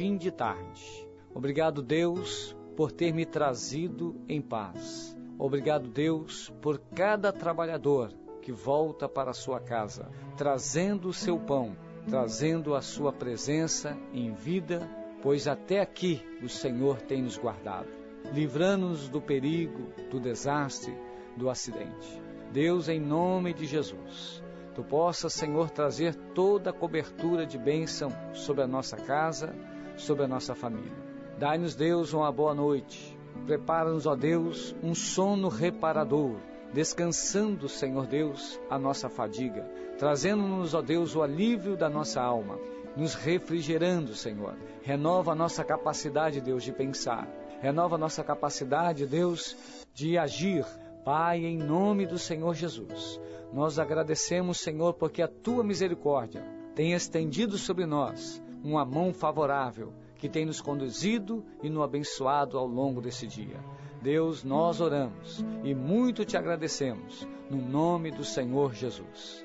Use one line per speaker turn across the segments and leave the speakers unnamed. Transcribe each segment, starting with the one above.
fim de tarde. Obrigado, Deus, por ter me trazido em paz. Obrigado, Deus, por cada trabalhador que volta para a sua casa, trazendo o seu pão, trazendo a sua presença em vida, pois até aqui o Senhor tem nos guardado, livrando-nos do perigo, do desastre, do acidente. Deus, em nome de Jesus, Tu possas, Senhor, trazer toda a cobertura de bênção sobre a nossa casa, sobre a nossa família. Dai-nos, Deus, uma boa noite. Prepara-nos, ó Deus, um sono reparador, descansando, Senhor Deus, a nossa fadiga, trazendo-nos, ó Deus, o alívio da nossa alma, nos refrigerando, Senhor. Renova a nossa capacidade, Deus, de pensar. Renova a nossa capacidade, Deus, de agir. Pai, em nome do Senhor Jesus, nós agradecemos, Senhor, porque a Tua misericórdia tem estendido sobre nós uma mão favorável, que tem nos conduzido e nos abençoado ao longo desse dia. Deus, nós oramos e muito Te agradecemos, no nome do Senhor Jesus.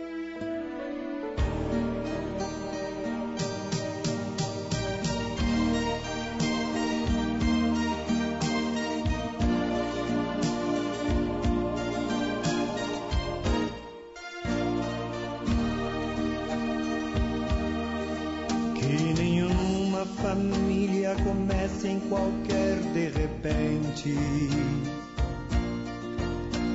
Família comece em qualquer de repente,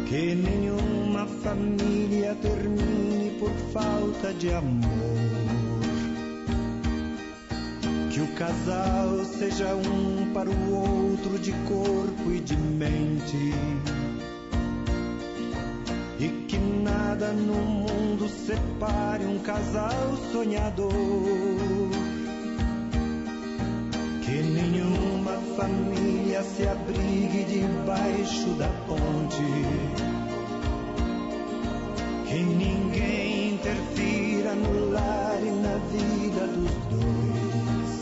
que nenhuma família termine por falta de amor, que o casal seja um para o outro de corpo e de mente, e que nada no mundo separe um casal sonhador. Que nenhuma família se abrigue debaixo da ponte, que ninguém interfira no lar e na vida dos dois,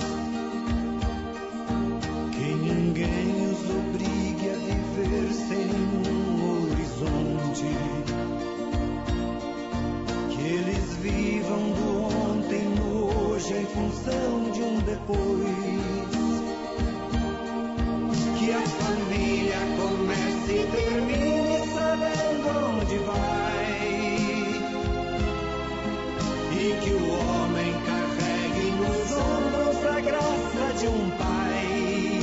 que ninguém os obrigue a viver sem nenhum horizonte, que eles vivam do ontem no hoje em função de um depois. Que a família comece e termine sabendo onde vai, e que o homem carregue nos ombros a graça de um pai,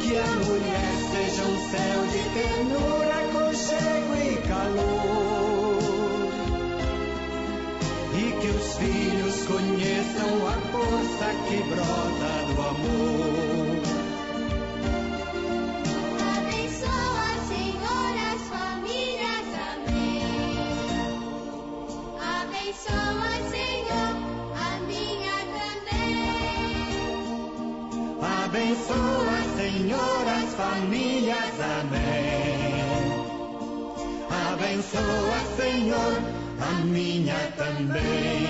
que a mulher seja um céu de ternura, aconchego e calor, e que os filhos conheçam a força que brota do amor.
Abençoa, Senhor, as famílias, amém. Abençoa, Senhor, a minha também.
Abençoa, Senhor, as famílias, amém. Abençoa, Senhor, a minha também.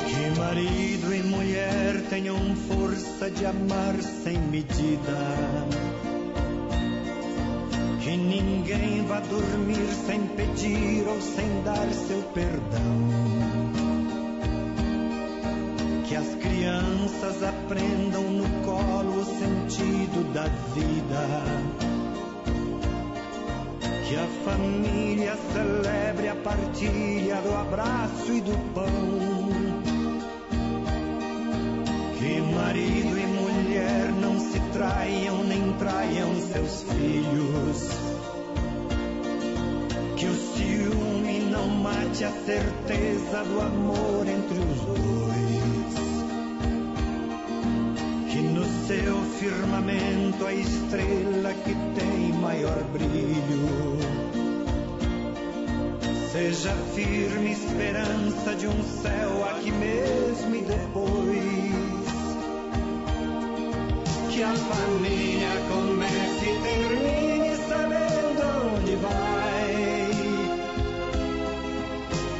Que marido e mulher tenham força de amar sem medida, que ninguém vá dormir sem pedir ou sem dar seu perdão, que as crianças aprendam no colo o sentido da vida, que a família celebre a partilha do abraço e do pão, que marido e mulher não se traiam nem traiam seus filhos, que o ciúme não mate a certeza do amor entre os dois, que no seu firmamento a estrela que tem maior brilho seja firme esperança de um céu aqui mesmo e depois. Que a família comece e termine sabendo onde vai,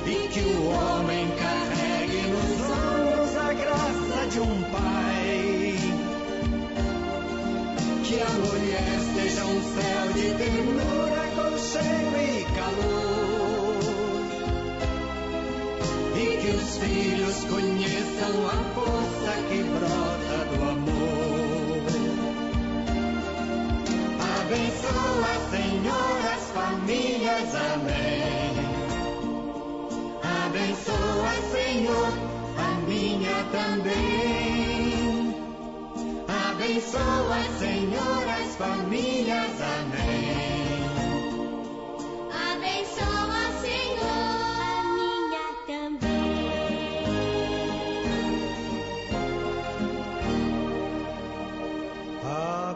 e que o homem carregue nos ombros a graça de um pai, que a mulher seja um céu de ternura, aconchego e calor, filhos conheçam a força que brota do amor. Abençoa, Senhor, as famílias, amém. Abençoa, Senhor, a minha também. Abençoa, Senhor, as famílias, amém.
Abençoa, Senhor, a minha também.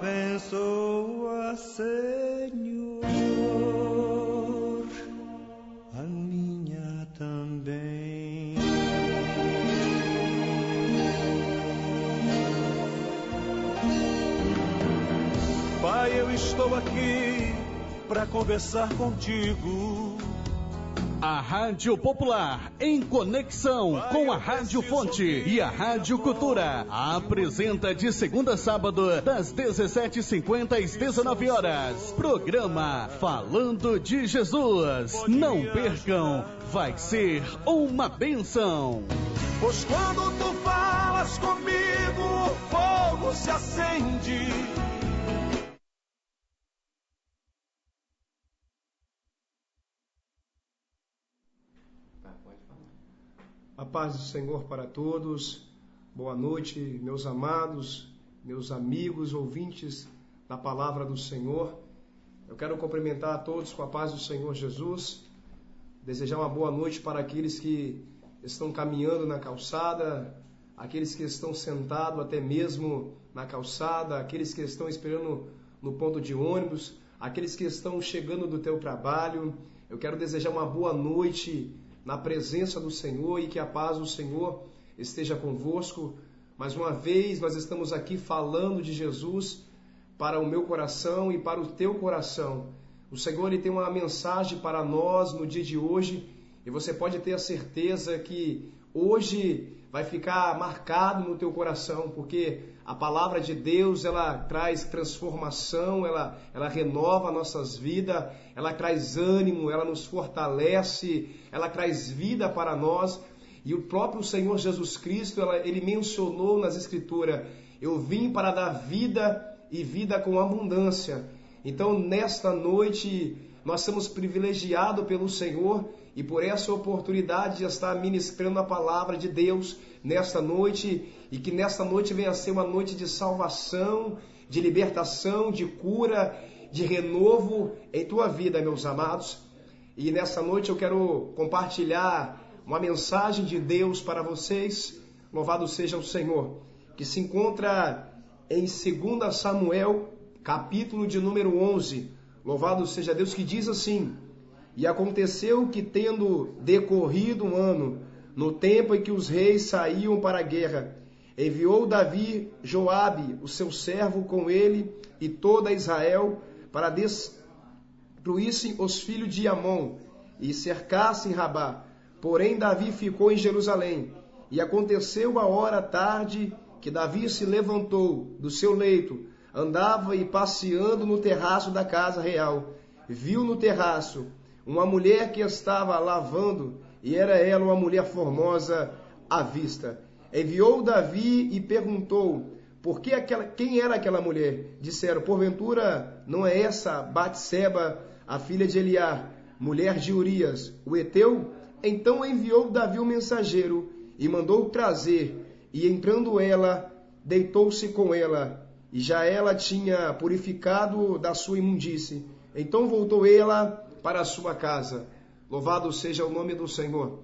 Abençoa, Senhor, a minha também.
Pai, eu estou aqui para conversar contigo.
A Rádio Popular, em conexão com a Rádio Fonte e a Rádio Cultura, apresenta de segunda a sábado, das 17h50 às 19 horas, programa Falando de Jesus. Não percam, vai ser uma bênção.
Pois quando tu falas comigo, o fogo se acende.
A paz do Senhor para todos. Boa noite, meus amados, meus amigos, ouvintes da palavra do Senhor. Eu quero cumprimentar a todos com a paz do Senhor Jesus. Desejar uma boa noite para aqueles que estão caminhando na calçada, aqueles que estão sentados até mesmo na calçada, aqueles que estão esperando no ponto de ônibus, aqueles que estão chegando do teu trabalho. Eu quero desejar uma boa noite na presença do Senhor e que a paz do Senhor esteja convosco. Mais uma vez nós estamos aqui falando de Jesus para o meu coração e para o teu coração. O Senhor ele tem uma mensagem para nós no dia de hoje e você pode ter a certeza que hoje vai ficar marcado no teu coração, porque a palavra de Deus, ela traz transformação, ela renova nossas vidas, ela traz ânimo, ela nos fortalece, ela traz vida para nós. E o próprio Senhor Jesus Cristo, ele mencionou nas Escrituras: eu vim para dar vida e vida com abundância. Então, nesta noite, nós somos privilegiados pelo Senhor e por essa oportunidade de estar ministrando a palavra de Deus nesta noite, e que nesta noite venha a ser uma noite de salvação, de libertação, de cura, de renovo em tua vida, meus amados. E nessa noite eu quero compartilhar uma mensagem de Deus para vocês. Louvado seja o Senhor, que se encontra em 2 Samuel, capítulo de número 11. Louvado seja Deus, que diz assim: e aconteceu que, tendo decorrido um ano, no tempo em que os reis saíam para a guerra, enviou Davi Joabe, o seu servo, com ele e toda Israel, para destruíssem os filhos de Amon e cercassem Rabá. Porém Davi ficou em Jerusalém. E aconteceu a hora tarde que Davi se levantou do seu leito, andava e passeando no terraço da casa real. Viu no terraço uma mulher que estava lavando, e era ela uma mulher formosa à vista. Enviou Davi e perguntou: quem era aquela mulher? Disseram: porventura não é essa Batseba, a filha de Eliá, mulher de Urias, o heteu? Então enviou Davi um mensageiro e mandou trazer, e entrando ela, deitou-se com ela, e já ela tinha purificado da sua imundície. Então voltou ela para a sua casa. Louvado seja o nome do Senhor.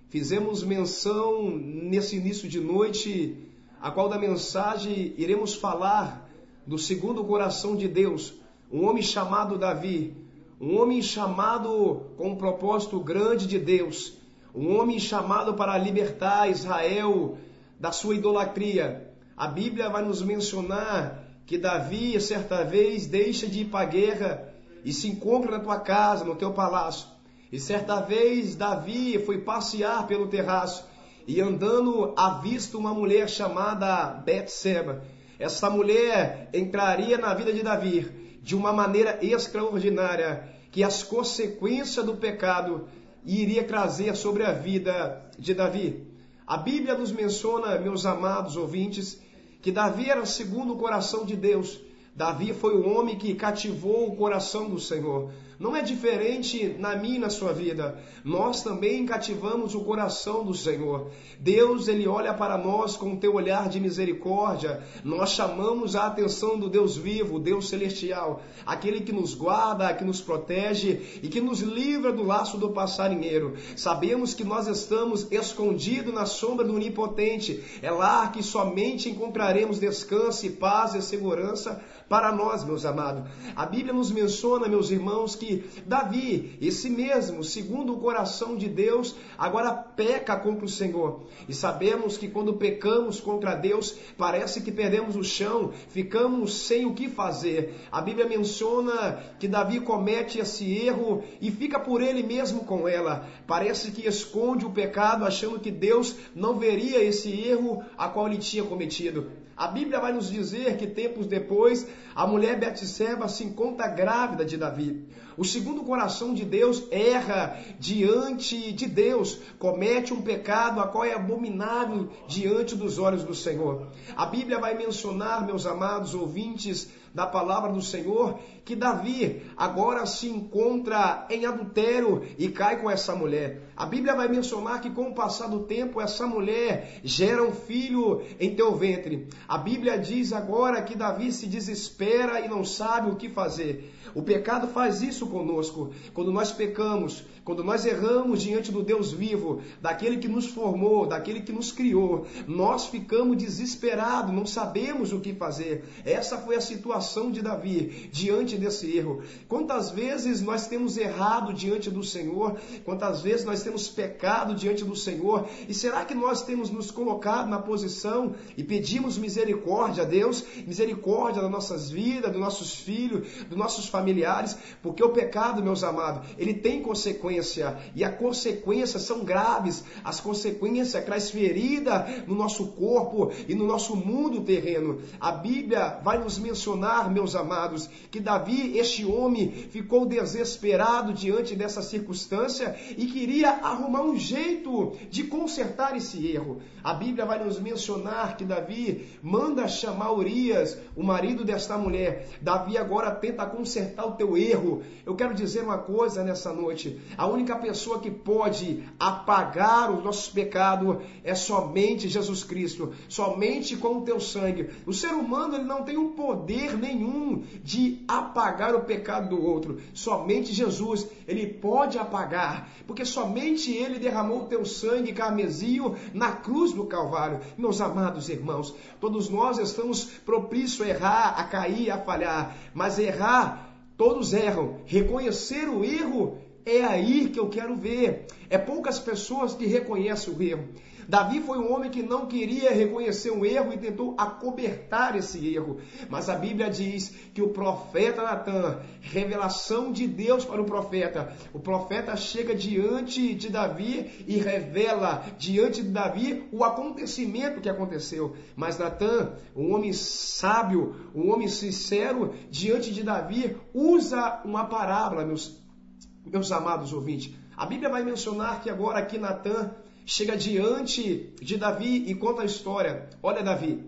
Fizemos menção nesse início de noite, a qual da mensagem iremos falar do segundo coração de Deus, um homem chamado Davi, um homem chamado com um propósito grande de Deus, um homem chamado para libertar Israel da sua idolatria. A Bíblia vai nos mencionar que Davi, certa vez, deixa de ir para a guerra e se encontra na tua casa, no teu palácio. E certa vez Davi foi passear pelo terraço e andando avista uma mulher chamada Batseba. Essa mulher entraria na vida de Davi de uma maneira extraordinária, que as consequências do pecado iria trazer sobre a vida de Davi. A Bíblia nos menciona, meus amados ouvintes, que Davi era segundo o coração de Deus. Davi foi o homem que cativou o coração do Senhor. Não é diferente na minha e na sua vida. Nós também cativamos o coração do Senhor. Deus, Ele olha para nós com o teu olhar de misericórdia. Nós chamamos a atenção do Deus vivo, Deus celestial. Aquele que nos guarda, que nos protege e que nos livra do laço do passarinheiro. Sabemos que nós estamos escondidos na sombra do Onipotente. É lá que somente encontraremos descanso e paz e segurança para nós, meus amados. A Bíblia nos menciona, meus irmãos, que Davi, esse mesmo, segundo o coração de Deus, agora peca contra o Senhor. E sabemos que quando pecamos contra Deus, parece que perdemos o chão, ficamos sem o que fazer. A Bíblia menciona que Davi comete esse erro e fica por ele mesmo com ela. Parece que esconde o pecado, achando que Deus não veria esse erro a qual ele tinha cometido. A Bíblia vai nos dizer que tempos depois, a mulher Betseba se encontra grávida de Davi. O segundo coração de Deus erra diante de Deus, comete um pecado a qual é abominável diante dos olhos do Senhor. A Bíblia vai mencionar, meus amados ouvintes da palavra do Senhor, que Davi agora se encontra em adultério e cai com essa mulher. A Bíblia vai mencionar que com o passar do tempo, essa mulher gera um filho em teu ventre. A Bíblia diz agora que Davi se desespera e não sabe o que fazer. O pecado faz isso conosco. Quando nós pecamos, quando nós erramos diante do Deus vivo, daquele que nos formou, daquele que nos criou, nós ficamos desesperados, não sabemos o que fazer. Essa foi a situação de Davi diante desse erro. Quantas vezes nós temos errado diante do Senhor? Quantas vezes nós temos pecado diante do Senhor? E será que nós temos nos colocado na posição e pedimos misericórdia a Deus? Misericórdia das nossas vidas, dos nossos filhos, dos nossos familiares? Porque o pecado, meus amados, ele tem consequência. E as consequências são graves. As consequências traz ferida no nosso corpo e no nosso mundo terreno. A Bíblia vai nos mencionar, meus amados, que Davi, este homem, ficou desesperado diante dessa circunstância e queria arrumar um jeito de consertar esse erro. A Bíblia vai nos mencionar que Davi manda chamar Urias, o marido desta mulher. Davi agora tenta consertar o teu erro. Eu quero dizer uma coisa nessa noite. A única pessoa que pode apagar os nossos pecados é somente Jesus Cristo. Somente com o teu sangue. O ser humano, ele não tem um poder nenhum de apagar o pecado do outro. Somente Jesus, ele pode apagar. Porque somente ele derramou o teu sangue carmesim na cruz do Calvário. Meus amados irmãos, todos nós estamos propícios a errar, a cair, a falhar. Mas errar, todos erram. Reconhecer o erro, é aí que eu quero ver. É poucas pessoas que reconhecem o erro. Davi foi um homem que não queria reconhecer um erro e tentou acobertar esse erro. Mas a Bíblia diz que o profeta Natan, revelação de Deus para o profeta chega diante de Davi e revela diante de Davi o acontecimento que aconteceu. Mas Natan, um homem sábio, um homem sincero, diante de Davi, usa uma parábola, meus amados ouvintes. A Bíblia vai mencionar que agora aqui Natan chega diante de Davi e conta a história. Olha, Davi,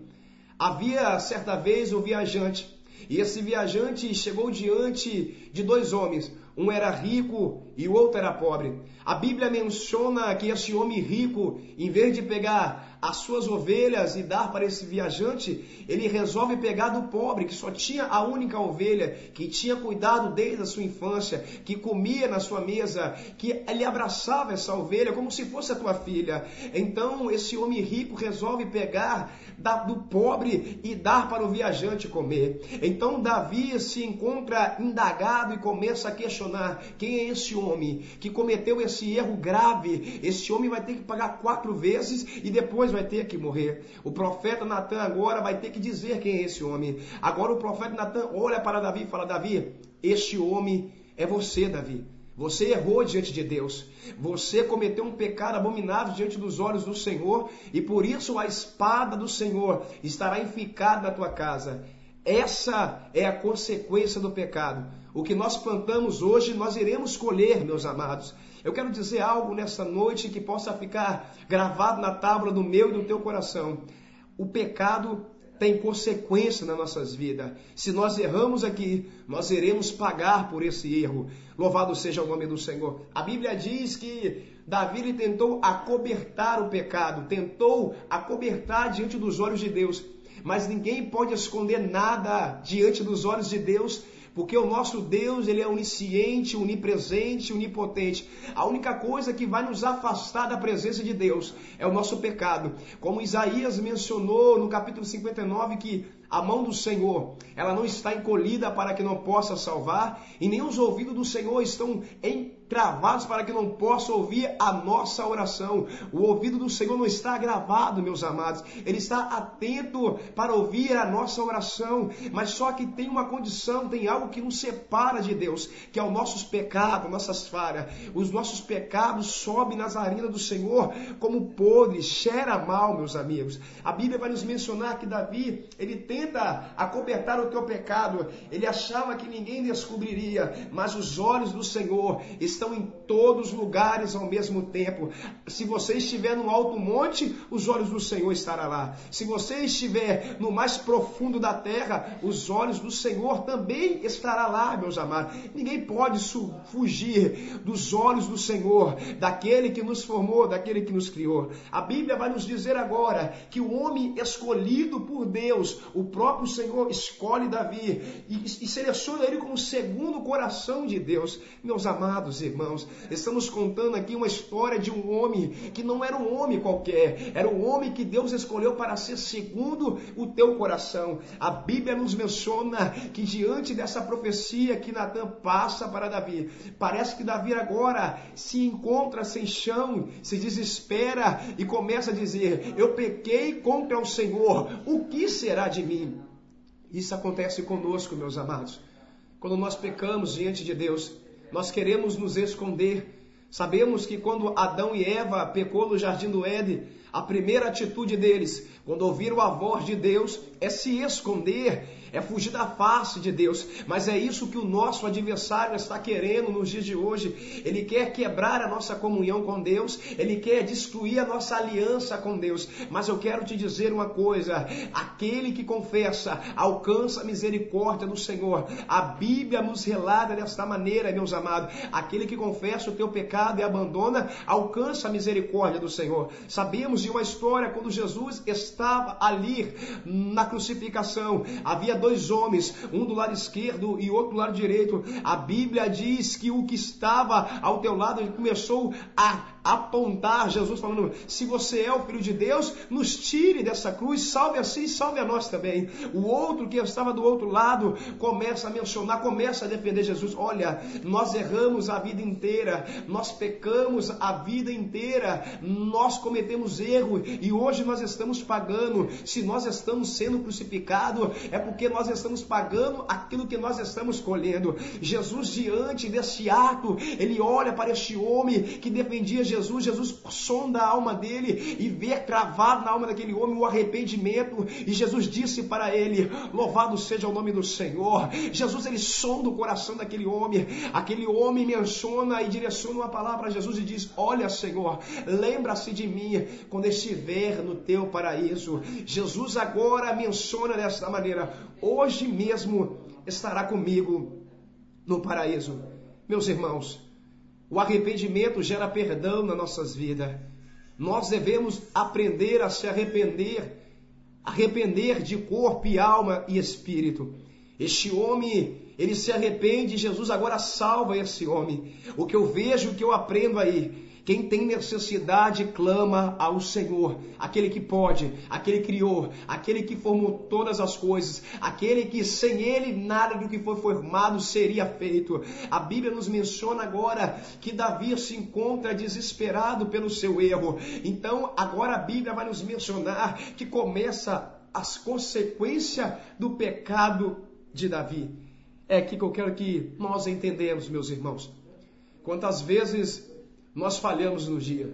havia certa vez um viajante, e esse viajante chegou diante de dois homens. Um era rico e o outro era pobre. A Bíblia menciona que esse homem rico, em vez de pegar as suas ovelhas e dar para esse viajante, ele resolve pegar do pobre, que só tinha a única ovelha, que tinha cuidado desde a sua infância, que comia na sua mesa, que ele abraçava essa ovelha como se fosse a tua filha. Então esse homem rico resolve pegar do pobre e dar para o viajante comer. Então Davi se encontra indagado e começa a questionar: quem é esse homem que cometeu esse erro grave? Esse homem vai ter que pagar 4 vezes e depois vai ter que morrer. O profeta Natan agora vai ter que dizer quem é esse homem. Agora o profeta Natan olha para Davi e fala: Davi, este homem é você, Davi. Você errou diante de Deus. Você cometeu um pecado abominável diante dos olhos do Senhor, e por isso a espada do Senhor estará enficada na tua casa. Essa é a consequência do pecado. O que nós plantamos hoje, nós iremos colher, meus amados. Eu quero dizer algo nessa noite que possa ficar gravado na tábua do meu e do teu coração. O pecado tem consequência nas nossas vidas. Se nós erramos aqui, nós iremos pagar por esse erro. Louvado seja o nome do Senhor. A Bíblia diz que Davi ele tentou acobertar o pecado, tentou acobertar diante dos olhos de Deus. Mas ninguém pode esconder nada diante dos olhos de Deus, porque o nosso Deus, ele é onisciente, onipresente, onipotente. A única coisa que vai nos afastar da presença de Deus é o nosso pecado. Como Isaías mencionou no capítulo 59, que a mão do Senhor, ela não está encolhida para que não possa salvar, e nem os ouvidos do Senhor estão travados para que não possa ouvir a nossa oração. O ouvido do Senhor não está agravado, meus amados. Ele está atento para ouvir a nossa oração. Mas só que tem uma condição, tem algo que nos separa de Deus, que é os nossos pecados, nossas falhas. Os nossos pecados sobem nas narinas do Senhor como podre, cheira mal, meus amigos. A Bíblia vai nos mencionar que Davi, ele tenta acobertar o teu pecado. Ele achava que ninguém descobriria, mas os olhos do Senhor estão em todos os lugares ao mesmo tempo. Se você estiver no alto monte, os olhos do Senhor estarão lá. Se você estiver no mais profundo da terra, os olhos do Senhor também estarão lá, meus amados. Ninguém pode fugir dos olhos do Senhor, daquele que nos formou, daquele que nos criou. A Bíblia vai nos dizer agora que o homem escolhido por Deus, o próprio Senhor escolhe Davi e seleciona ele como segundo coração de Deus. Meus amados irmãos, estamos contando aqui uma história de um homem que não era um homem qualquer, era um homem que Deus escolheu para ser segundo o teu coração. A Bíblia nos menciona que diante dessa profecia que Natan passa para Davi, parece que Davi agora se encontra sem chão, se desespera e começa a dizer: eu pequei contra o Senhor, o que será de mim? Isso acontece conosco, meus amados. Quando nós pecamos diante de Deus, nós queremos nos esconder. Sabemos que quando Adão e Eva pecou no jardim do Éden, a primeira atitude deles, quando ouviram a voz de Deus, é se esconder, é fugir da face de Deus. Mas é isso que o nosso adversário está querendo nos dias de hoje. Ele quer quebrar a nossa comunhão com Deus, ele quer destruir a nossa aliança com Deus. Mas eu quero te dizer uma coisa: aquele que confessa alcança a misericórdia do Senhor. A Bíblia nos relata desta maneira, meus amados: aquele que confessa o teu pecado e abandona, alcança a misericórdia do Senhor. Sabemos de uma história quando Jesus estava ali na crucificação. Havia dois homens, um do lado esquerdo e outro do lado direito. A Bíblia diz que o que estava ao teu lado, ele começou a apontar Jesus, falando: se você é o Filho de Deus, nos tire dessa cruz, salve assim, salve a nós também. O outro que estava do outro lado começa a mencionar, começa a defender Jesus: olha, nós erramos a vida inteira, nós pecamos a vida inteira, nós cometemos erro e hoje nós estamos pagando. Se nós estamos sendo crucificados, é porque nós estamos pagando aquilo que nós estamos colhendo. Jesus, diante desse ato, ele olha para este homem que defendia Jesus. Jesus sonda a alma dele e vê cravado na alma daquele homem o arrependimento. E Jesus disse para ele: louvado seja o nome do Senhor. Jesus, ele sonda o coração daquele homem. Aquele homem menciona e direciona uma palavra a Jesus e diz: olha, Senhor, lembra-se de mim quando estiver no teu paraíso. Jesus agora menciona desta maneira: hoje mesmo estará comigo no paraíso. Meus irmãos, o arrependimento gera perdão nas nossas vidas. Nós devemos aprender a se arrepender de corpo e alma e espírito. Este homem, ele se arrepende e Jesus agora salva esse homem. O que eu vejo, o que eu aprendo aí: quem tem necessidade clama ao Senhor, aquele que pode, aquele que criou, aquele que formou todas as coisas, aquele que sem ele nada do que foi formado seria feito. A Bíblia nos menciona agora que Davi se encontra desesperado pelo seu erro. Então agora a Bíblia vai nos mencionar que começa as consequências do pecado de Davi. É aqui que eu quero que nós entendamos, meus irmãos. Quantas vezes nós falhamos no dia,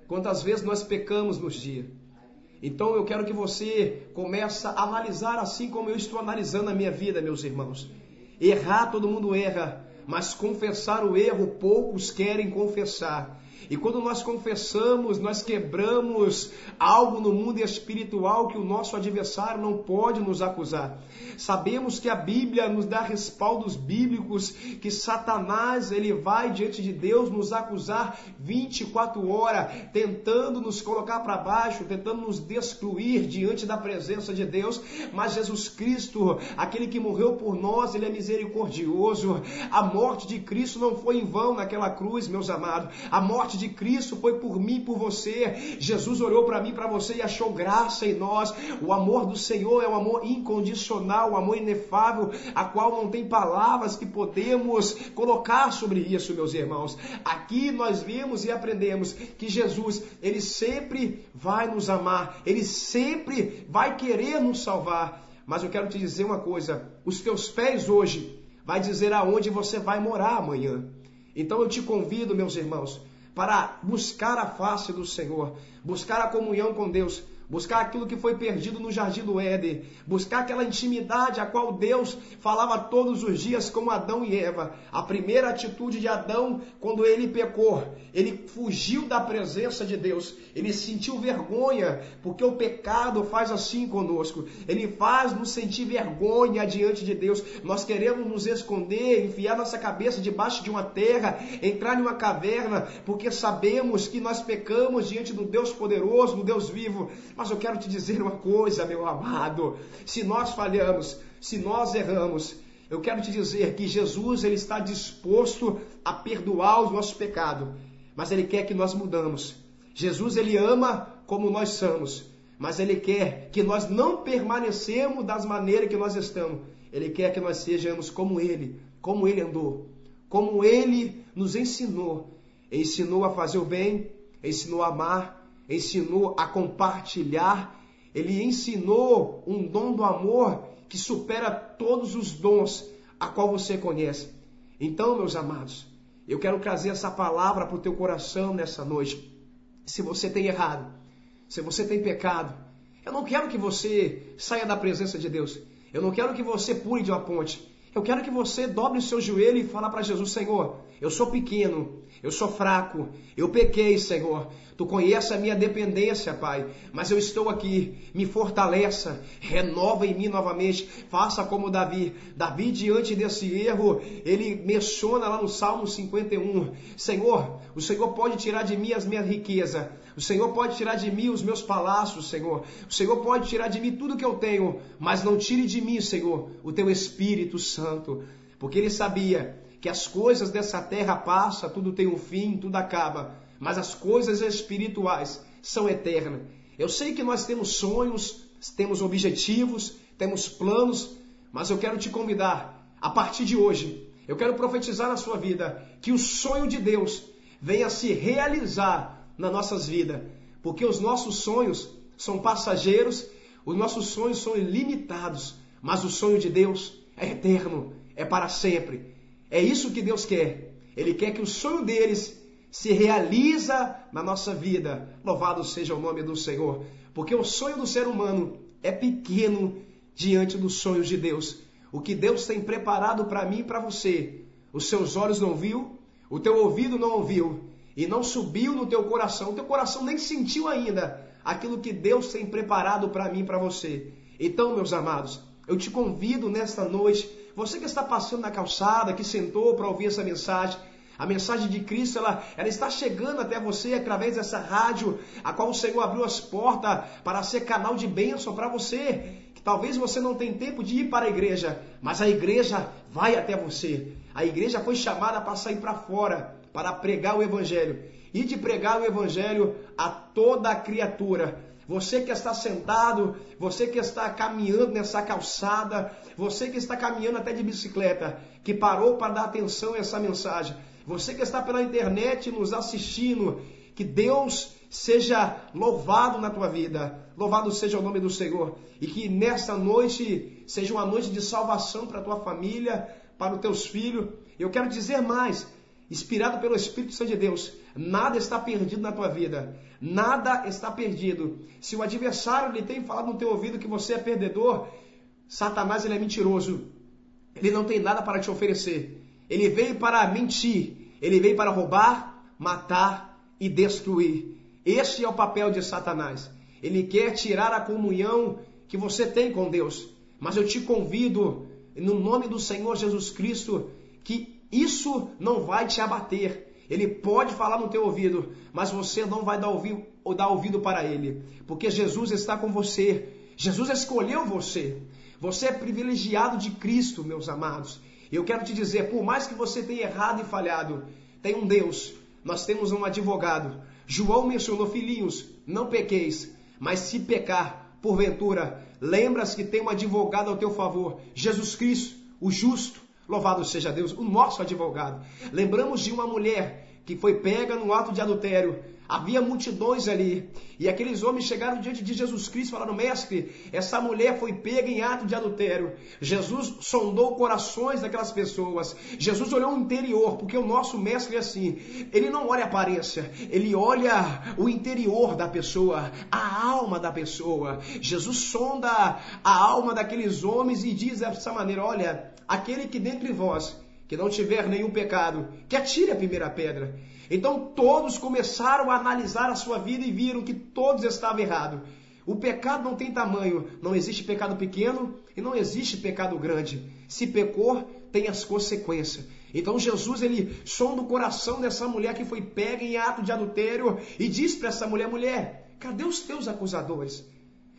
quantas vezes nós pecamos nos dias. Então eu quero que você comece a analisar assim como eu estou analisando a minha vida, meus irmãos. Errar, todo mundo erra, mas confessar o erro poucos querem confessar. E quando nós confessamos, nós quebramos algo no mundo espiritual que o nosso adversário não pode nos acusar. Sabemos que a Bíblia nos dá respaldos bíblicos, que Satanás ele vai diante de Deus nos acusar 24 horas, tentando nos colocar para baixo, tentando nos destruir diante da presença de Deus. Mas Jesus Cristo, aquele que morreu por nós, ele é misericordioso. A morte de Cristo não foi em vão naquela cruz, meus amados. A morte de Cristo foi por mim e por você. Jesus olhou para mim e para você e achou graça em nós. O amor do Senhor é um amor incondicional, um amor inefável, a qual não tem palavras que podemos colocar sobre isso, meus irmãos. Aqui nós vemos e aprendemos que Jesus, ele sempre vai nos amar, ele sempre vai querer nos salvar. Mas eu quero te dizer uma coisa, os teus pés hoje vai dizer aonde você vai morar amanhã. Então eu te convido, meus irmãos, para buscar a face do Senhor, buscar a comunhão com Deus, buscar aquilo que foi perdido no Jardim do Éden, buscar aquela intimidade a qual Deus falava todos os dias com Adão e Eva. A primeira atitude de Adão, quando ele pecou, ele fugiu da presença de Deus, ele sentiu vergonha, porque o pecado faz assim conosco, ele faz nos sentir vergonha diante de Deus. Nós queremos nos esconder, enfiar nossa cabeça debaixo de uma terra, entrar em uma caverna, porque sabemos que nós pecamos diante do Deus poderoso, do Deus vivo. Mas eu quero te dizer uma coisa, meu amado, se nós falhamos, se nós erramos, eu quero te dizer que Jesus ele está disposto a perdoar os nossos pecados, mas ele quer que nós mudamos. Jesus ele ama como nós somos, mas ele quer que nós não permanecemos das maneiras que nós estamos. Ele quer que nós sejamos como ele andou, como ele nos ensinou. Ensinou a fazer o bem, ensinou a amar, ensinou a compartilhar, ele ensinou um dom do amor que supera todos os dons a qual você conhece. Então, meus amados, eu quero trazer essa palavra para o teu coração nessa noite. Se você tem errado, se você tem pecado, eu não quero que você saia da presença de Deus. Eu não quero que você pule de uma ponte. Eu quero que você dobre o seu joelho e fale para Jesus: Senhor, eu sou pequeno, eu sou fraco, eu pequei, Senhor. Tu conheces a minha dependência, Pai, mas eu estou aqui. Me fortaleça, renova em mim novamente. Faça como Davi. Davi, diante desse erro, ele menciona lá no Salmo 51. Senhor, o Senhor pode tirar de mim as minhas riquezas. O Senhor pode tirar de mim os meus palácios, Senhor. O Senhor pode tirar de mim tudo que eu tenho, mas não tire de mim, Senhor, o teu Espírito Santo. Porque ele sabia que as coisas dessa terra passam, tudo tem um fim, tudo acaba. Mas as coisas espirituais são eternas. Eu sei que nós temos sonhos, temos objetivos, temos planos, mas eu quero te convidar, a partir de hoje, eu quero profetizar na sua vida, que o sonho de Deus venha se realizar nas nossas vidas. Porque os nossos sonhos são passageiros, os nossos sonhos são ilimitados, mas o sonho de Deus é eterno, é para sempre. É isso que Deus quer. Ele quer que o sonho deles se realiza na nossa vida. Louvado seja o nome do Senhor. Porque o sonho do ser humano é pequeno diante dos sonhos de Deus. O que Deus tem preparado para mim e para você, os seus olhos não viu, o teu ouvido não ouviu, e não subiu no teu coração. O teu coração nem sentiu ainda aquilo que Deus tem preparado para mim e para você. Então, meus amados, eu te convido nesta noite, você que está passando na calçada, que sentou para ouvir essa mensagem, a mensagem de Cristo, ela está chegando até você através dessa rádio, a qual o Senhor abriu as portas para ser canal de bênção para você. Que talvez você não tenha tempo de ir para a igreja, mas a igreja vai até você. A igreja foi chamada para sair para fora, para pregar o Evangelho. E de pregar o Evangelho a toda a criatura. Você que está sentado, você que está caminhando nessa calçada, você que está caminhando até de bicicleta, que parou para dar atenção a essa mensagem. Você que está pela internet nos assistindo, que Deus seja louvado na tua vida. Louvado seja o nome do Senhor. E que nesta noite seja uma noite de salvação para a tua família, para os teus filhos. Eu quero dizer mais, inspirado pelo Espírito Santo de Deus, nada está perdido na tua vida. Nada está perdido. Se o adversário lhe tem falado no teu ouvido que você é perdedor, Satanás ele é mentiroso. Ele não tem nada para te oferecer. Ele veio para mentir, ele veio para roubar, matar e destruir. Este é o papel de Satanás. Ele quer tirar a comunhão que você tem com Deus. Mas eu te convido, no nome do Senhor Jesus Cristo, que isso não vai te abater. Ele pode falar no teu ouvido, mas você não vai dar ouvido para ele. Porque Jesus está com você. Jesus escolheu você. Você é privilegiado de Cristo, meus amados. Eu quero te dizer, por mais que você tenha errado e falhado, tem um Deus. Nós temos um advogado. João mencionou, filhinhos, não pequeis, mas se pecar, porventura, lembras que tem um advogado ao teu favor, Jesus Cristo, o justo, louvado seja Deus, o nosso advogado. Lembramos de uma mulher que foi pega no ato de adultério. Havia multidões ali, e aqueles homens chegaram diante de Jesus Cristo e falaram, mestre, essa mulher foi pega em ato de adultério. Jesus sondou corações daquelas pessoas, Jesus olhou o interior, porque o nosso mestre é assim, ele não olha a aparência, ele olha o interior da pessoa, a alma da pessoa. Jesus sonda a alma daqueles homens e diz dessa maneira, olha, aquele que dentre vós, que não tiver nenhum pecado, que atire a primeira pedra. Então todos começaram a analisar a sua vida e viram que todos estavam errados. O pecado não tem tamanho, não existe pecado pequeno e não existe pecado grande. Se pecou, tem as consequências. Então Jesus, ele sonda o coração dessa mulher que foi pega em ato de adultério e diz para essa mulher, mulher, cadê os teus acusadores?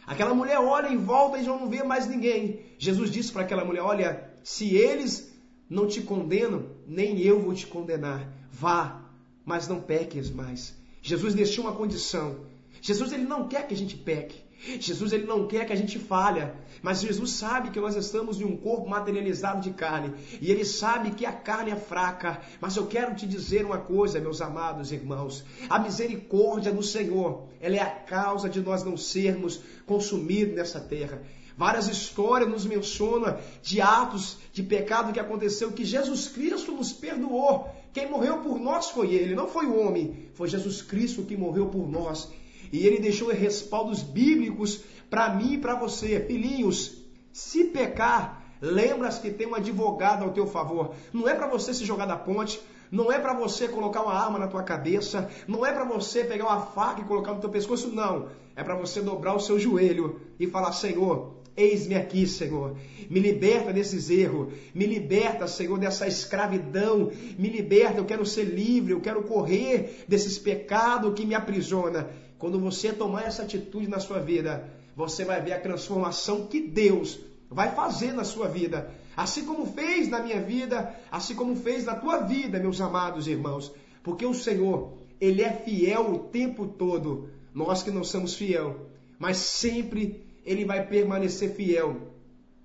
Aquela mulher olha em volta e já não vê mais ninguém. Jesus disse para aquela mulher, olha, se eles não te condenam, nem eu vou te condenar. Vá, mas não peques mais. Jesus deixou uma condição. Jesus, ele não quer que a gente peque. Jesus, ele não quer que a gente falha. Mas Jesus sabe que nós estamos em um corpo materializado de carne. E ele sabe que a carne é fraca. Mas eu quero te dizer uma coisa, meus amados irmãos. A misericórdia do Senhor, ela é a causa de nós não sermos consumidos nessa terra. Várias histórias nos mencionam de atos de pecado que aconteceu, que Jesus Cristo nos perdoou. Quem morreu por nós foi Ele, não foi o homem. Foi Jesus Cristo que morreu por nós. E Ele deixou respaldos bíblicos para mim e para você. Filhinhos, se pecar, lembras que tem um advogado ao teu favor. Não é para você se jogar da ponte. Não é para você colocar uma arma na tua cabeça. Não é para você pegar uma faca e colocar no teu pescoço. Não. É para você dobrar o seu joelho e falar, Senhor, eis-me aqui, Senhor. Me liberta desses erros. Me liberta, Senhor, dessa escravidão. Me liberta, eu quero ser livre. Eu quero correr desses pecados que me aprisiona. Quando você tomar essa atitude na sua vida, você vai ver a transformação que Deus vai fazer na sua vida. Assim como fez na minha vida, assim como fez na tua vida, meus amados irmãos. Porque o Senhor, Ele é fiel o tempo todo. Nós que não somos fiel, mas sempre Ele vai permanecer fiel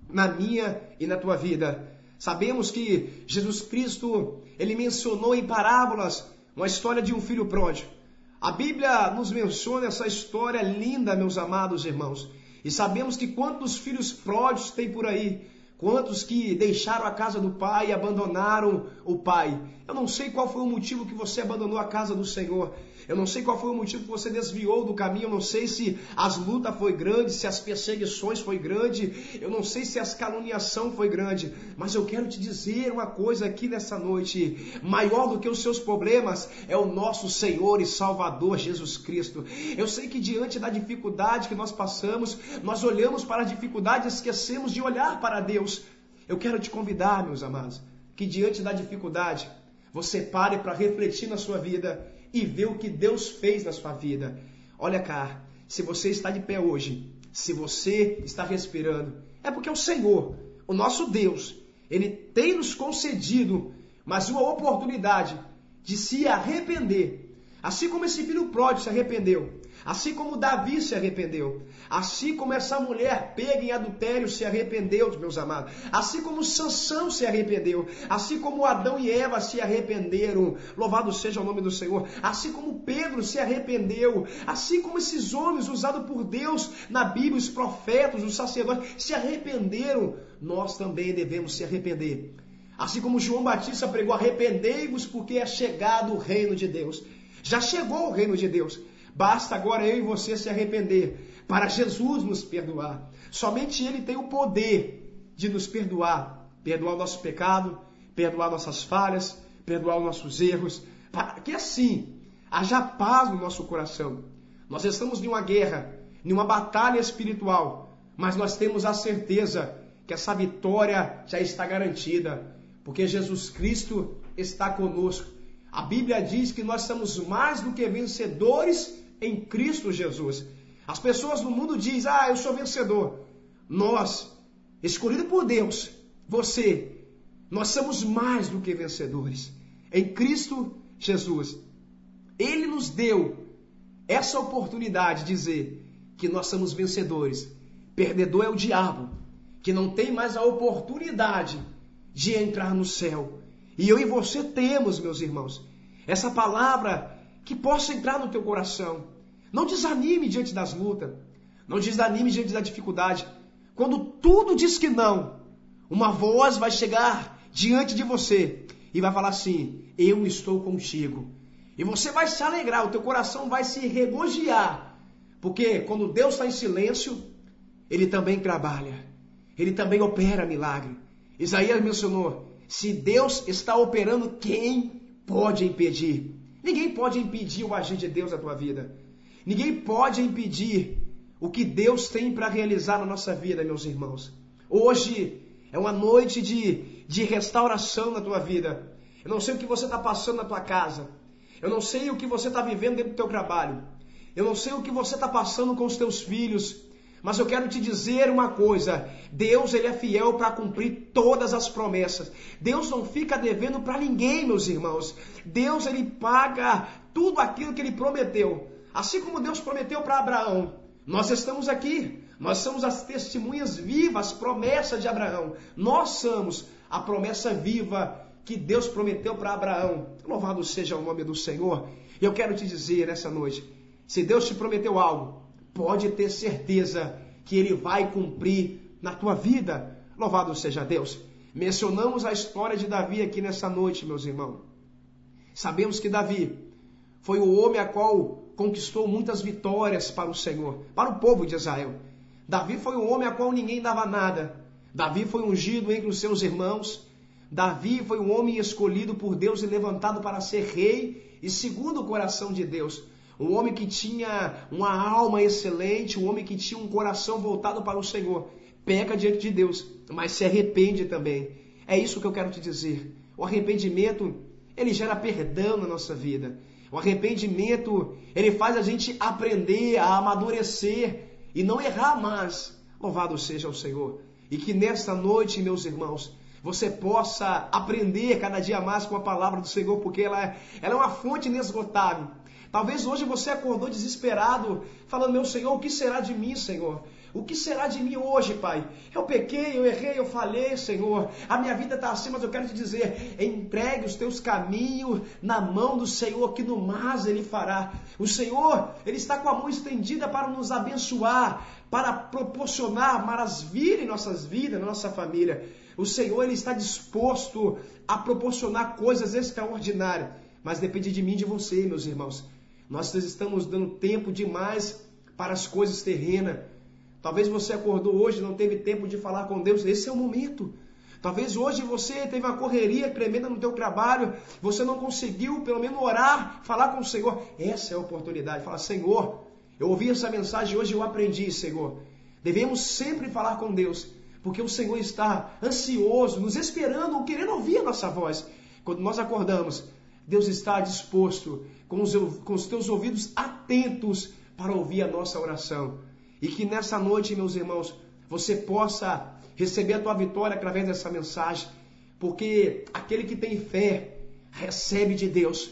na minha e na tua vida. Sabemos que Jesus Cristo, Ele mencionou em parábolas uma história de um filho pródigo. A Bíblia nos menciona essa história linda, meus amados irmãos. E sabemos que quantos filhos pródigos tem por aí, quantos que deixaram a casa do pai e abandonaram o pai. Eu não sei qual foi o motivo que você abandonou a casa do Senhor. Eu não sei qual foi o motivo que você desviou do caminho. Eu não sei se as lutas foi grande, se as perseguições foi grande. Eu não sei se as caluniação foi grande. Mas eu quero te dizer uma coisa aqui nessa noite. Maior do que os seus problemas é o nosso Senhor e Salvador Jesus Cristo. Eu sei que diante da dificuldade que nós passamos, nós olhamos para a dificuldade e esquecemos de olhar para Deus. Eu quero te convidar, meus amados, que diante da dificuldade, você pare para refletir na sua vida e ver o que Deus fez na sua vida. Olha cá, se você está de pé hoje, se você está respirando, é porque o Senhor, o nosso Deus, Ele tem nos concedido mais uma oportunidade de se arrepender. Assim como esse filho pródigo se arrependeu, assim como Davi se arrependeu, assim como essa mulher pega em adultério se arrependeu, meus amados, assim como Sansão se arrependeu, assim como Adão e Eva se arrependeram, louvado seja o nome do Senhor, assim como Pedro se arrependeu, assim como esses homens usados por Deus na Bíblia, os profetas, os sacerdotes se arrependeram, nós também devemos se arrepender. Assim como João Batista pregou, arrependei-vos porque é chegado o reino de Deus. Já chegou o reino de Deus. Basta agora eu e você se arrepender para Jesus nos perdoar. Somente Ele tem o poder de nos perdoar. Perdoar o nosso pecado, perdoar nossas falhas, perdoar os nossos erros, para que assim haja paz no nosso coração. Nós estamos em uma guerra, em uma batalha espiritual, mas nós temos a certeza que essa vitória já está garantida, porque Jesus Cristo está conosco. A Bíblia diz que nós somos mais do que vencedores em Cristo Jesus. As pessoas no mundo dizem, eu sou vencedor. Nós, escolhido por Deus, você, nós somos mais do que vencedores em Cristo Jesus. Ele nos deu essa oportunidade de dizer que nós somos vencedores. Perdedor é o diabo, que não tem mais a oportunidade de entrar no céu. E eu e você temos, meus irmãos, essa palavra que possa entrar no teu coração. Não desanime diante das lutas. Não desanime diante da dificuldade. Quando tudo diz que não, uma voz vai chegar diante de você e vai falar assim, eu estou contigo. E você vai se alegrar, o teu coração vai se regozijar. Porque quando Deus está em silêncio, Ele também trabalha. Ele também opera milagre. Isaías mencionou, se Deus está operando, quem pode impedir? Ninguém pode impedir o agir de Deus na tua vida. Ninguém pode impedir o que Deus tem para realizar na nossa vida, meus irmãos. Hoje é uma noite de restauração na tua vida. Eu não sei o que você está passando na tua casa. Eu não sei o que você está vivendo dentro do teu trabalho. Eu não sei o que você está passando com os teus filhos. Mas eu quero te dizer uma coisa, Deus ele é fiel para cumprir todas as promessas. Deus não fica devendo para ninguém, meus irmãos. Deus ele paga tudo aquilo que ele prometeu. Assim como Deus prometeu para Abraão. Nós estamos aqui, nós somos as testemunhas vivas, promessas de Abraão. Nós somos a promessa viva que Deus prometeu para Abraão. Louvado seja o nome do Senhor. E eu quero te dizer nessa noite, se Deus te prometeu algo, pode ter certeza que Ele vai cumprir na tua vida. Louvado seja Deus. Mencionamos a história de Davi aqui nessa noite, meus irmãos. Sabemos que Davi foi o homem a qual conquistou muitas vitórias para o Senhor, para o povo de Israel. Davi foi um homem a qual ninguém dava nada. Davi foi ungido entre os seus irmãos. Davi foi um homem escolhido por Deus e levantado para ser rei e segundo o coração de Deus. Um homem que tinha uma alma excelente, um homem que tinha um coração voltado para o Senhor. Peca diante de Deus, mas se arrepende também. É isso que eu quero te dizer. O arrependimento, ele gera perdão na nossa vida. O arrependimento, ele faz a gente aprender a amadurecer e não errar mais. Louvado seja o Senhor. E que nesta noite, meus irmãos, você possa aprender cada dia mais com a palavra do Senhor, porque ela é uma fonte inesgotável. Talvez hoje você acordou desesperado, falando, meu Senhor, o que será de mim, Senhor? O que será de mim hoje, Pai? Eu pequei, eu errei, eu falhei, Senhor. A minha vida está assim, mas eu quero te dizer, entregue os teus caminhos na mão do Senhor, que no mais Ele fará. O Senhor, Ele está com a mão estendida para nos abençoar, para proporcionar maravilha em nossas vidas, na nossa família. O Senhor, Ele está disposto a proporcionar coisas extraordinárias, mas depende de mim e de você, meus irmãos. Nós estamos dando tempo demais para as coisas terrenas. Talvez você acordou hoje e não teve tempo de falar com Deus. Esse é o momento. Talvez hoje você teve uma correria tremenda no teu trabalho. Você não conseguiu, pelo menos, orar, falar com o Senhor. Essa é a oportunidade. Fala, Senhor, eu ouvi essa mensagem hoje e eu aprendi, Senhor. Devemos sempre falar com Deus, porque o Senhor está ansioso, nos esperando, querendo ouvir a nossa voz. Quando nós acordamos, Deus está disposto, com os teus ouvidos atentos para ouvir a nossa oração. E que nessa noite, meus irmãos, você possa receber a tua vitória através dessa mensagem. Porque aquele que tem fé, recebe de Deus.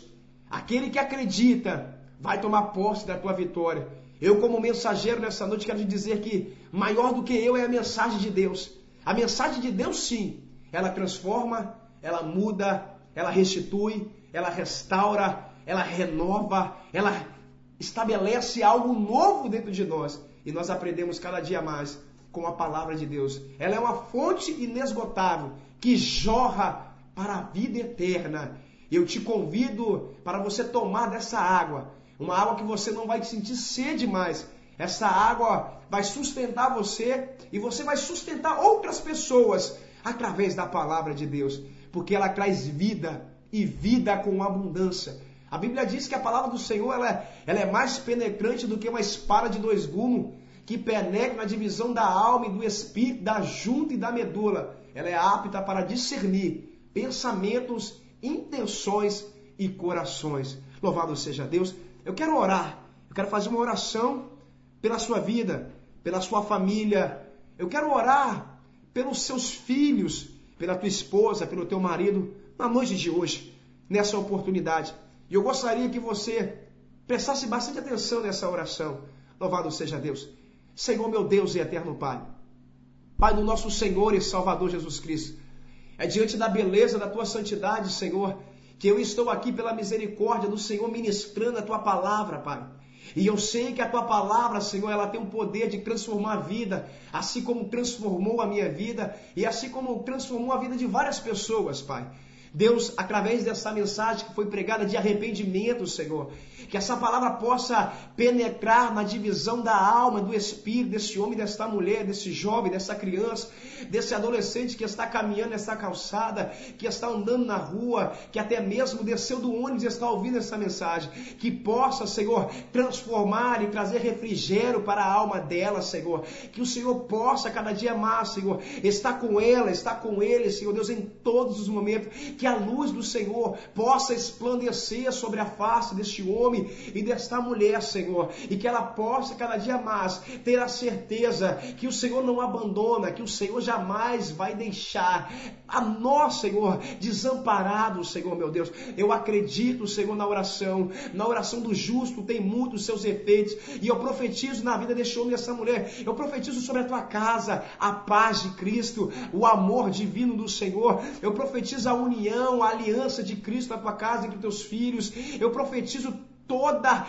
Aquele que acredita, vai tomar posse da tua vitória. Eu, como mensageiro nessa noite, quero te dizer que maior do que eu é a mensagem de Deus. A mensagem de Deus, sim, ela transforma, ela muda, ela restitui, ela restaura, ela renova, ela estabelece algo novo dentro de nós. E nós aprendemos cada dia mais com a palavra de Deus. Ela é uma fonte inesgotável que jorra para a vida eterna. Eu te convido para você tomar dessa água. Uma água que você não vai sentir sede mais. Essa água vai sustentar você e você vai sustentar outras pessoas através da palavra de Deus. porque ela traz vida e vida com abundância. A Bíblia diz que a palavra do Senhor ela é mais penetrante do que uma espada de 2 gumes, que penetra na divisão da alma e do espírito, da junta e da medula. Ela é apta para discernir pensamentos, intenções e corações. Louvado seja Deus. Eu quero orar, eu quero fazer uma oração pela sua vida, pela sua família. Eu quero orar pelos seus filhos, pela tua esposa, pelo teu marido, na noite de hoje, nessa oportunidade. E eu gostaria que você prestasse bastante atenção nessa oração. Louvado seja Deus. Senhor, meu Deus e eterno Pai. Pai do nosso Senhor e Salvador Jesus Cristo. É diante da beleza da tua santidade, Senhor, que eu estou aqui pela misericórdia do Senhor ministrando a tua palavra, Pai. E eu sei que a tua palavra, Senhor, ela tem o poder de transformar a vida, assim como transformou a minha vida e assim como transformou a vida de várias pessoas, Pai. Deus, através dessa mensagem que foi pregada de arrependimento, Senhor, que essa palavra possa penetrar na divisão da alma, do espírito, desse homem, desta mulher, desse jovem, dessa criança, desse adolescente que está caminhando nessa calçada, que está andando na rua, que até mesmo desceu do ônibus e está ouvindo essa mensagem, que possa, Senhor, transformar e trazer refrigério para a alma dela, Senhor, que o Senhor possa cada dia mais, Senhor, estar com ela, estar com ele, Senhor Deus, em todos os momentos, que a luz do Senhor possa esplandecer sobre a face deste homem e desta mulher, Senhor, e que ela possa cada dia mais ter a certeza que o Senhor não abandona, que o Senhor jamais vai deixar a nós, Senhor, desamparados, Senhor, meu Deus. Eu acredito, Senhor, na oração do justo tem muitos seus efeitos, e eu profetizo na vida deste homem e dessa mulher, eu profetizo sobre a tua casa a paz de Cristo, o amor divino do Senhor, eu profetizo a união, a aliança de Cristo na tua casa, entre teus filhos, eu profetizo toda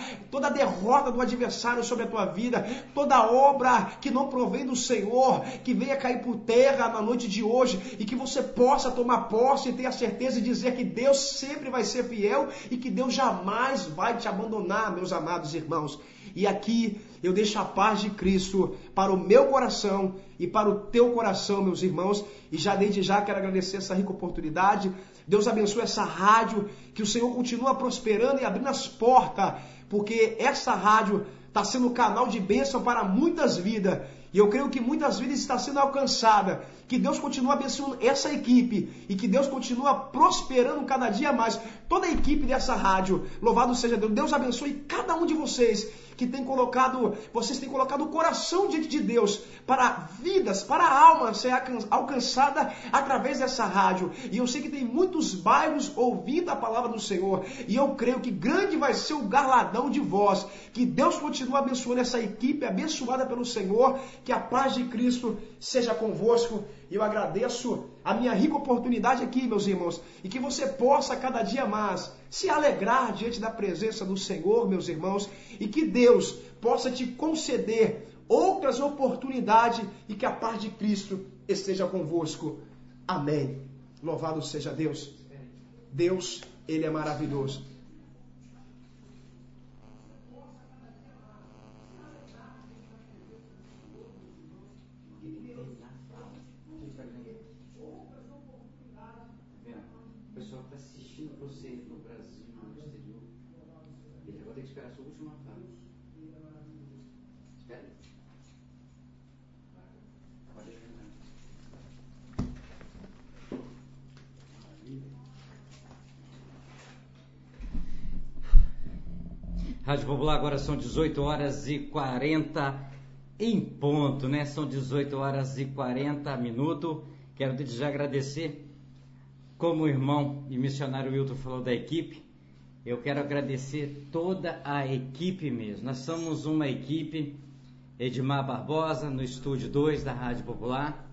a derrota do adversário sobre a tua vida, toda obra que não provém do Senhor, que venha cair por terra na noite de hoje, e que você possa tomar posse e ter a certeza de dizer que Deus sempre vai ser fiel e que Deus jamais vai te abandonar, meus amados irmãos. E aqui eu deixo a paz de Cristo para o meu coração e para o teu coração, meus irmãos. E já desde já quero agradecer essa rica oportunidade. Deus abençoe essa rádio, que o Senhor continue prosperando e abrindo as portas, porque essa rádio está sendo um canal de bênção para muitas vidas. E eu creio que muitas vidas estão sendo alcançadas. Que Deus continue abençoando essa equipe e que Deus continue prosperando cada dia mais toda a equipe dessa rádio. Louvado seja Deus. Deus abençoe cada um de vocês que vocês têm colocado o coração diante de Deus para vidas, para a alma ser alcançada através dessa rádio. E eu sei que tem muitos bairros ouvindo a palavra do Senhor. E eu creio que grande vai ser o galardão de vós. Que Deus continue abençoando essa equipe abençoada pelo Senhor. Que a paz de Cristo seja convosco. E eu agradeço a minha rica oportunidade aqui, meus irmãos, e que você possa cada dia mais se alegrar diante da presença do Senhor, meus irmãos, e que Deus possa te conceder outras oportunidades e que a paz de Cristo esteja convosco. Amém. Louvado seja Deus. Deus, Ele é maravilhoso.
O pessoal está assistindo você no Brasil, no exterior. Ele agora tem que esperar a sua última fala. Espera. Pode ajudar. Rádio Popular, agora são 18 horas e 40 em ponto, né? São 18 horas e 40 minutos. Quero desde já agradecer. Como o irmão e missionário Wilton falou da equipe, eu quero agradecer toda a equipe mesmo. Nós somos uma equipe, Edmar Barbosa, no Estúdio 2 da Rádio Popular.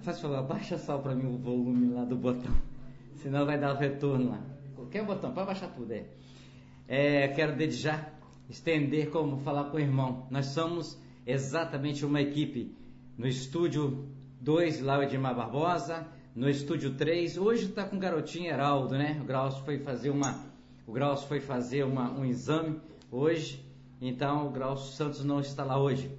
Faz favor, abaixa só para mim o volume lá do botão, senão vai dar o retorno lá. Qualquer botão, pode baixar tudo aí. Quero desde já estender como falar com o irmão. Nós somos exatamente uma equipe. No Estúdio 2, lá o Edmar Barbosa. No Estúdio 3, hoje está com o garotinho Heraldo, né? O Graucio foi fazer um exame hoje, então o Graucio Santos não está lá hoje.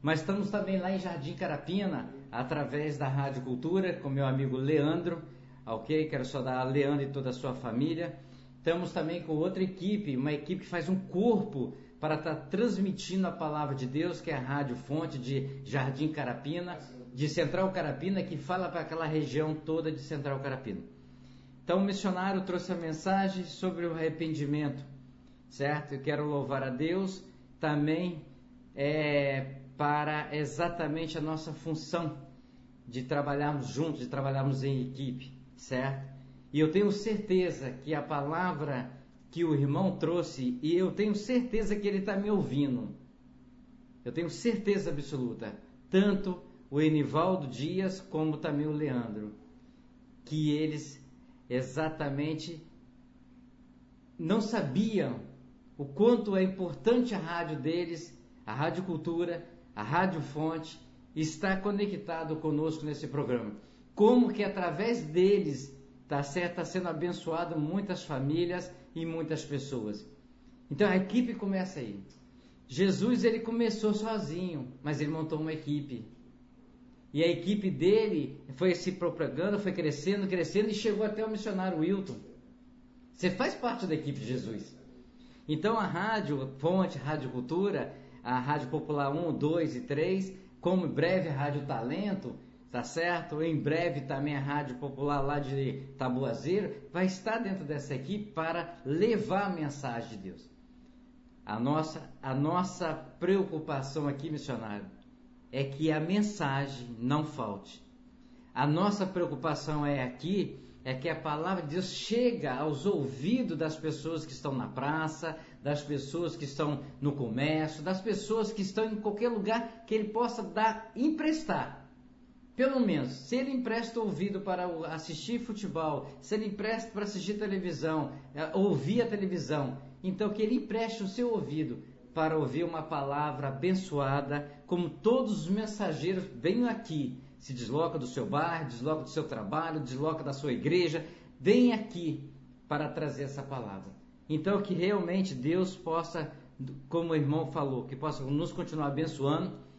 Mas estamos também lá em Jardim Carapina, através da Rádio Cultura, com meu amigo Leandro, ok? Quero saudar a Leandro e toda a sua família. Estamos também com outra equipe, uma equipe que faz um corpo para estar transmitindo a palavra de Deus, que é a Rádio Fonte de Jardim Carapina, de Central Carapina, que fala para aquela região toda de Central Carapina. Então o missionário trouxe a mensagem sobre o arrependimento, certo? Eu quero louvar a Deus também para exatamente a nossa função de trabalharmos juntos, de trabalharmos em equipe, certo? E eu tenho certeza que a palavra que o irmão trouxe, e eu tenho certeza que ele está me ouvindo, eu tenho certeza absoluta, tanto o Enivaldo Dias como também o Leandro, que eles exatamente não sabiam o quanto é importante a rádio deles, a Rádio Cultura, a Rádio Fonte, estar conectado conosco nesse programa. Como que através deles está sendo abençoado muitas famílias e muitas pessoas. Então a equipe começa aí. Jesus, ele começou sozinho, mas ele montou uma equipe. E a equipe dele foi se propagando, foi crescendo e chegou até o missionário Wilton. Você faz parte da equipe de Jesus. Então a Rádio Fonte, Rádio Cultura, a Rádio Popular 1, 2 e 3, como em breve a Rádio Talento, tá certo? Em breve também a Rádio Popular lá de Taboazeiro vai estar dentro dessa equipe para levar a mensagem de Deus. A nossa preocupação aqui, missionário, é que a mensagem não falte. A nossa preocupação é que a palavra de Deus chega aos ouvidos das pessoas que estão na praça, das pessoas que estão no comércio, das pessoas que estão em qualquer lugar que ele possa emprestar. Pelo menos, se ele empresta o ouvido para assistir futebol, se ele empresta para assistir televisão, ouvir a televisão, então que ele empreste o seu ouvido para ouvir uma palavra abençoada, como todos os mensageiros venham aqui, se desloca do seu bairro, desloca do seu trabalho, desloca da sua igreja, vem aqui para trazer essa palavra. Então que realmente Deus possa, como o irmão falou, que possa nos continuar abençoando.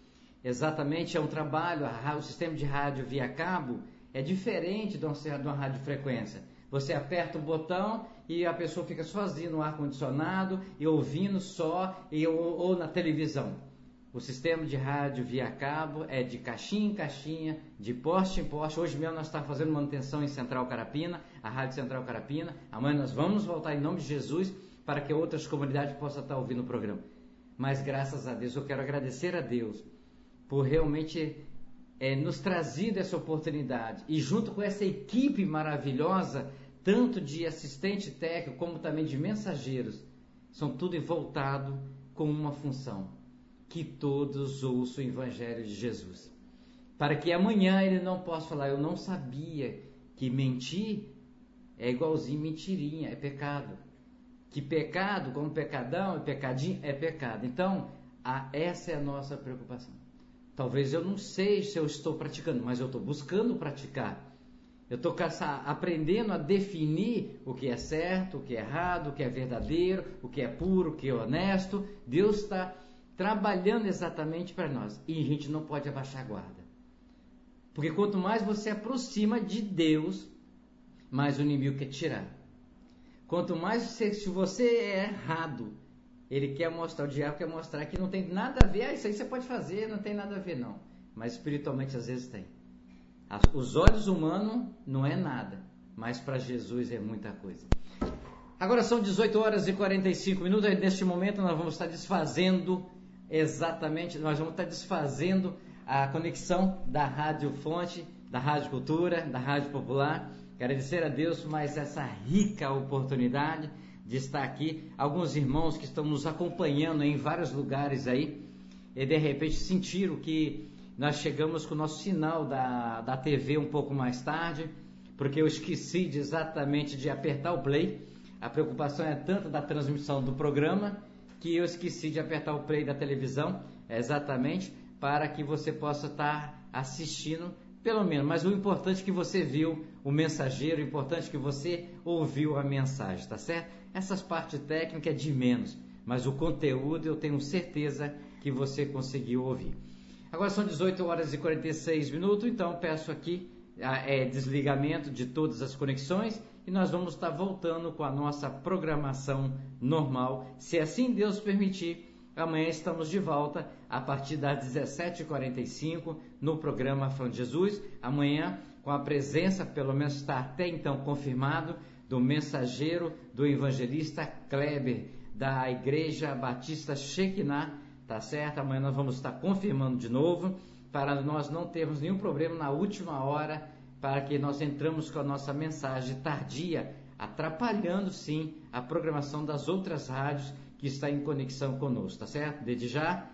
Exatamente, é um trabalho, o sistema de rádio via cabo é diferente de uma radiofrequência. Você aperta o botão e a pessoa fica sozinha no ar-condicionado e ouvindo só, ou na televisão. O sistema de rádio via cabo é de caixinha em caixinha, de poste em poste. Hoje mesmo nós estamos fazendo manutenção em Central Carapina, a Rádio Central Carapina. Amanhã nós vamos voltar em nome de Jesus para que outras comunidades possam estar ouvindo o programa. Mas graças a Deus, eu quero agradecer a Deus por realmente nos trazido essa oportunidade. E junto com essa equipe maravilhosa, tanto de assistente técnico como também de mensageiros, são tudo voltado com uma função: que todos ouçam o Evangelho de Jesus. Para que amanhã ele não possa falar, eu não sabia que mentir é igualzinho mentirinha, é pecado. Que pecado, como pecadão, é pecadinho, é pecado. Então, essa é a nossa preocupação. Talvez eu não sei se eu estou praticando, mas eu estou buscando praticar. Eu estou aprendendo a definir o que é certo, o que é errado, o que é verdadeiro, o que é puro, o que é honesto. Deus está trabalhando exatamente para nós. E a gente não pode abaixar a guarda. Porque quanto mais você aproxima de Deus, mais o inimigo quer tirar. Quanto mais se você é errado, ele quer mostrar, o diabo quer mostrar que não tem nada a ver. Isso aí você pode fazer, não tem nada a ver não. Mas espiritualmente às vezes tem. Os olhos humanos não é nada, mas para Jesus é muita coisa. Agora são 18 horas e 45 minutos. Neste momento nós vamos estar desfazendo a conexão da Rádio Fonte, da Rádio Cultura, da Rádio Popular. Agradecer a Deus por mais essa rica oportunidade de estar aqui. Alguns irmãos que estão nos acompanhando em vários lugares aí, e de repente sentiram que nós chegamos com o nosso sinal da TV um pouco mais tarde, porque eu esqueci exatamente de apertar o play. A preocupação é tanto da transmissão do programa, que eu esqueci de apertar o play da televisão, exatamente, para que você possa estar assistindo, pelo menos. Mas o importante é que você viu o mensageiro, o importante é que você ouviu a mensagem, tá certo? Essas partes técnicas é de menos, mas o conteúdo eu tenho certeza que você conseguiu ouvir. Agora são 18 horas e 46 minutos, então peço aqui desligamento de todas as conexões e nós vamos estar voltando com a nossa programação normal. Se assim Deus permitir, amanhã estamos de volta a partir das 17h45 no programa Falando de Jesus. Amanhã com a presença, pelo menos está até então confirmado, do mensageiro, do evangelista Kleber, da Igreja Batista Shekinah, tá certo? Amanhã nós vamos estar confirmando de novo, para nós não termos nenhum problema na última hora, para que nós entramos com a nossa mensagem tardia, atrapalhando sim a programação das outras rádios que está em conexão conosco, tá certo? Desde já,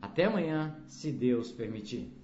até amanhã, se Deus permitir.